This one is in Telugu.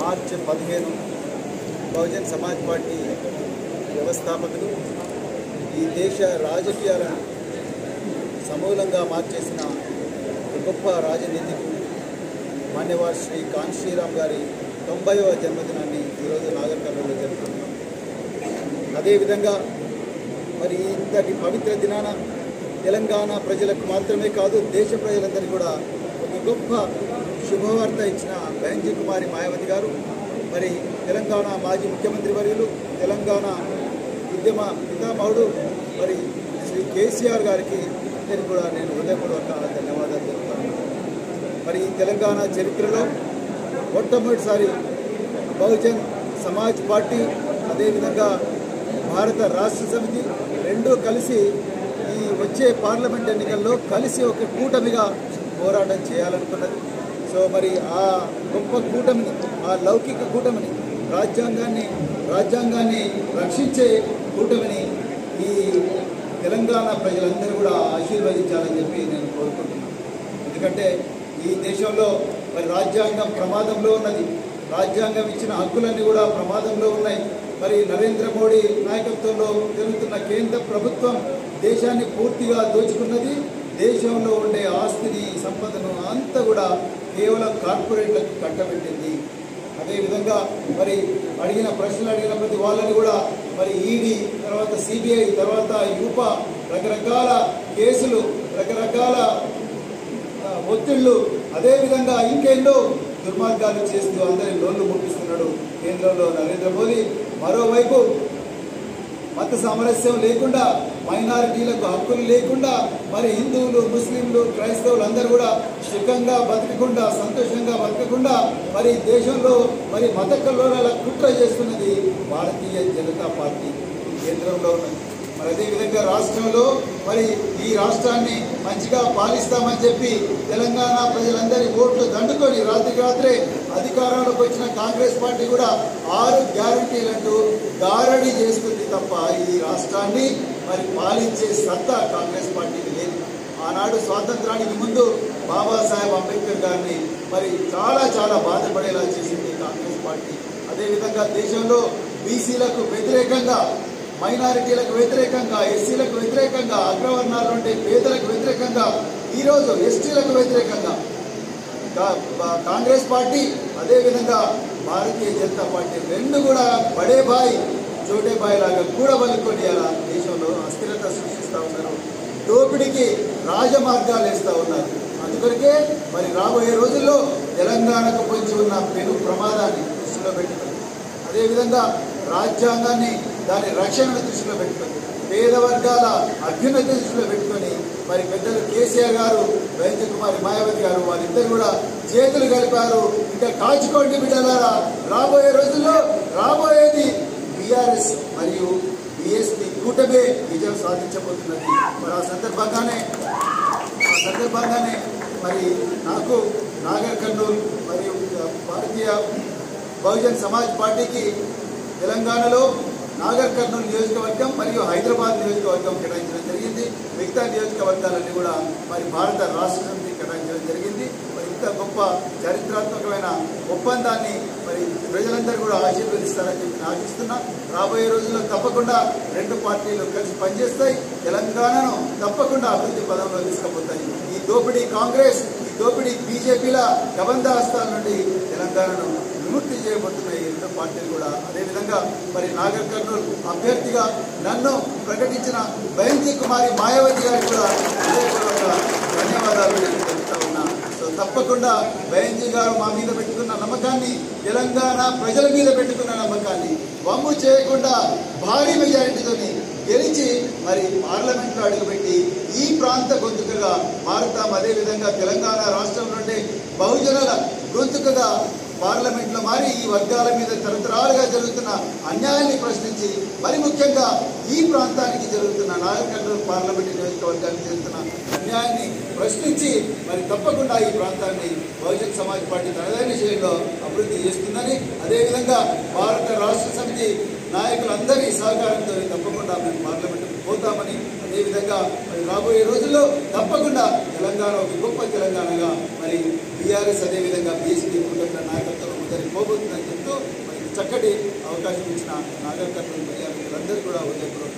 మార్చి 15 బహుజన్ సమాజ్ పార్టీ వ్యవస్థాపకులు ఈ దేశ రాజకీయాలను సమూలంగా మార్చేసిన గొప్ప రాజనీతికుడు మాన్యవార్ శ్రీ కాన్షీరామ్ గారి 90వ జన్మదినాన్ని ఈరోజు నాగర్ కర్నూలులో జరుపుకుంటున్నాం. అదేవిధంగా మరి ఇంతటి పవిత్ర దినాన తెలంగాణ ప్రజలకు మాత్రమే కాదు దేశ ప్రజలందరికీ కూడా ఒక గొప్ప శుభవార్త ఇచ్చిన బెంజీ కుమారి మాయావతి గారు, మరి తెలంగాణ మాజీ ముఖ్యమంత్రి వర్యులు, తెలంగాణ ఉద్యమ పితామహుడు మరి శ్రీ కేసీఆర్ గారికి అందరికీ కూడా నేను హృదయపూర్వక ధన్యవాదాలు తెలుపుతాను. మరి ఈ తెలంగాణ చరిత్రలో మొట్టమొదటిసారి బహుజన్ సమాజ్ పార్టీ అదేవిధంగా భారత రాష్ట్ర సమితి రెండూ కలిసి ఈ వచ్చే పార్లమెంట్ ఎన్నికల్లో కలిసి ఒక కూటమిగా పోరాటం చేయాలనుకున్నది. సో మరి ఆ గొప్ప కూటమిని, ఆ లౌకిక కూటమిని, రాజ్యాంగాన్ని రక్షించే కూటమిని ఈ తెలంగాణ ప్రజలందరూ కూడా ఆశీర్వదించాలని చెప్పి నేను కోరుకుంటున్నాను. ఎందుకంటే ఈ దేశంలో మరి రాజ్యాంగం ప్రమాదంలో ఉన్నది, రాజ్యాంగం ఇచ్చిన హక్కులన్నీ కూడా ప్రమాదంలో ఉన్నాయి. మరి నరేంద్ర మోడీ నాయకత్వంలో జరుగుతున్న కేంద్ర ప్రభుత్వం దేశాన్ని పూర్తిగా దోచుకున్నది. దేశంలో ఉండే ఆస్తిని, సంపదను అంతా కూడా కేవలం కార్పొరేట్లకు కట్టబెట్టింది. అదేవిధంగా మరి అడిగిన ప్రశ్నలు అడిగిన ప్రతి వాళ్ళని కూడా మరి ఈడీ, తర్వాత సిబిఐ, తర్వాత యూపా, రకరకాల కేసులు, రకరకాల ఒత్తిళ్లు, అదేవిధంగా ఇంకెన్నో దుర్మార్గాలు చేస్తూ అందరి లోన్లు ముట్టిస్తున్నాడు కేంద్రంలో నరేంద్ర మోదీ. మరోవైపు మత సామరస్యం లేకుండా, మైనారిటీలకు హక్కులు లేకుండా, మరి హిందువులు, ముస్లింలు, క్రైస్తవులు అందరూ కూడా సుఖంగా బతకకుండా, సంతోషంగా బతకకుండా మరి దేశంలో మరి మత కల్లోలాల కుట్ర చేస్తున్నది భారతీయ జనతా పార్టీ కేంద్రంలో ఉన్నది. మరి అదేవిధంగా రాష్ట్రంలో మరి ఈ రాష్ట్రాన్ని మంచిగా పాలిస్తామని చెప్పి తెలంగాణ ప్రజలందరి ఓట్లు దండుకొని రాత్రికి రాత్రే అధికారంలోకి వచ్చిన కాంగ్రెస్ పార్టీ కూడా 6 గ్యారంటీలంటూ గారడీ చేస్తుంది తప్ప ఈ రాష్ట్రాన్ని మరి పాలించే సత్తా కాంగ్రెస్ పార్టీకి లేదు. ఆనాడు స్వాతంత్రానికి ముందు బాబాసాహెబ్ అంబేద్కర్ గారిని మరి చాలా బాధపడేలా చేసింది కాంగ్రెస్ పార్టీ. అదేవిధంగా దేశంలో బీసీలకు వ్యతిరేకంగా, మైనారిటీలకు వ్యతిరేకంగా, ఎస్సీలకు వ్యతిరేకంగా, అగ్రవర్ణాలు ఉండే పేదలకు వ్యతిరేకంగా, ఈరోజు ఎస్టీలకు వ్యతిరేకంగా కాంగ్రెస్ పార్టీ, అదేవిధంగా భారతీయ జనతా పార్టీ రెండు కూడా బడే బాయ్ చోటే బాయ్ లాగా కూడబలుకొని అలా దేశంలో అస్థిరత సృష్టిస్తూ ఉన్నారు. దోపిడీకి రాజమార్గాలు వేస్తూ ఉన్నారు. అందుకొరకే మరి రాబోయే రోజుల్లో తెలంగాణకు పొంచి ఉన్న పెను ప్రమాదాన్ని దృష్టిలో పెట్టుకుంది. అదేవిధంగా రాజ్యాంగాన్ని, దాని రక్షణను దృష్టిలో పెట్టుకొని, పేద వర్గాల అభ్యున్నతి దృష్టిలో పెట్టుకొని మరి పెద్దలు కేసీఆర్ గారు, బెంజీ కుమారి మాయావతి గారు వాళ్ళిద్దరు కూడా చేతులు కలిపారు. ఇంకా కాచుకోండి బిడ్డలారా, రాబోయే రోజుల్లో రాబోయేది బీఆర్ఎస్ మరియు బీఎస్పీ కూటమే విజయం సాధించబోతున్నది. మరి ఆ సందర్భంగానే మరి నాకు నాగర్ కర్నూలు మరియు భారతీయ బహుజన్ సమాజ్ పార్టీకి తెలంగాణలో నాగర్ కర్నూలు నియోజకవర్గం మరియు హైదరాబాద్ నియోజకవర్గం కేటాయించడం జరిగింది. మిగతా నియోజకవర్గాలన్నీ కూడా మరి భారత రాష్ట్ర సమితి కేటాయించడం జరిగింది. మరి ఇంత గొప్ప చారిత్రాత్మకమైన ఒప్పందాన్ని మరి ప్రజలందరూ కూడా ఆశీర్వదిస్తారని చెప్పి ఆశిస్తున్నా. రాబోయే రోజుల్లో తప్పకుండా రెండు పార్టీలు కలిసి పనిచేస్తాయి, తెలంగాణను తప్పకుండా అభివృద్ధి పదంలో తీసుకుపోతాయి. ఈ దోపిడీ కాంగ్రెస్, ఈ దోపిడీ బీజేపీల కబంధ హస్తాల నుండి తెలంగాణను విముక్తి చేయబోతున్నాయి రెండు పార్టీలు కూడా. అదేవిధంగా మరి నాగర్ కర్నూలు అభ్యర్థిగా నన్ను ప్రకటించిన బెంజీ కుమారి మాయావతి గారికి కూడా ధన్యవాదాలు తెలుపుతా ఉన్నా. సో తప్పకుండా బెంజీ గారు మా మీద పెట్టుకున్న నమ్మకాన్ని, తెలంగాణ ప్రజల మీద పెట్టుకున్న నమ్మకాన్ని వమ్ము చేయకుండా భారీ మెజారిటీతో గెలిచి మరి పార్లమెంట్లో అడుగుపెట్టి ఈ ప్రాంత గొంతుకగా మారుతాం. అదేవిధంగా తెలంగాణ రాష్ట్రం నుండి బహుజనుల గొంతుకగా పార్లమెంట్లో మారి ఈ వర్గాల మీద తరతరాలుగా జరుగుతున్న అన్యాయాన్ని ప్రశ్నించి, మరి ముఖ్యంగా ఈ ప్రాంతానికి జరుగుతున్న నాగర్ కర్నూలు పార్లమెంటు నియోజకవర్గానికి జరుగుతున్న అన్యాయాన్ని ప్రశ్నించి మరి తప్పకుండా ఈ ప్రాంతాన్ని బహుజన్ సమాజ్ పార్టీ తనదైన శైలిలో అభివృద్ధి చేస్తుందని, అదేవిధంగా భారత రాష్ట్ర సమితి నాయకులందరి సహకారంతో తప్పకుండా మేము పార్లమెంటుకు పోతామని, అదేవిధంగా మరి రాబోయే రోజుల్లో తప్పకుండా తెలంగాణ ఒక గొప్ప తెలంగాణగా మరి బీఆర్ఎస్ అదేవిధంగా బీఎస్పీ నాయకత్వం జరిగిపోబోతుందని చెప్తూ మనకి చక్కటి అవకాశం ఇచ్చిన నాగర్ కర్నూలు ప్రజలందరూ కూడా ఉదయపూర్వక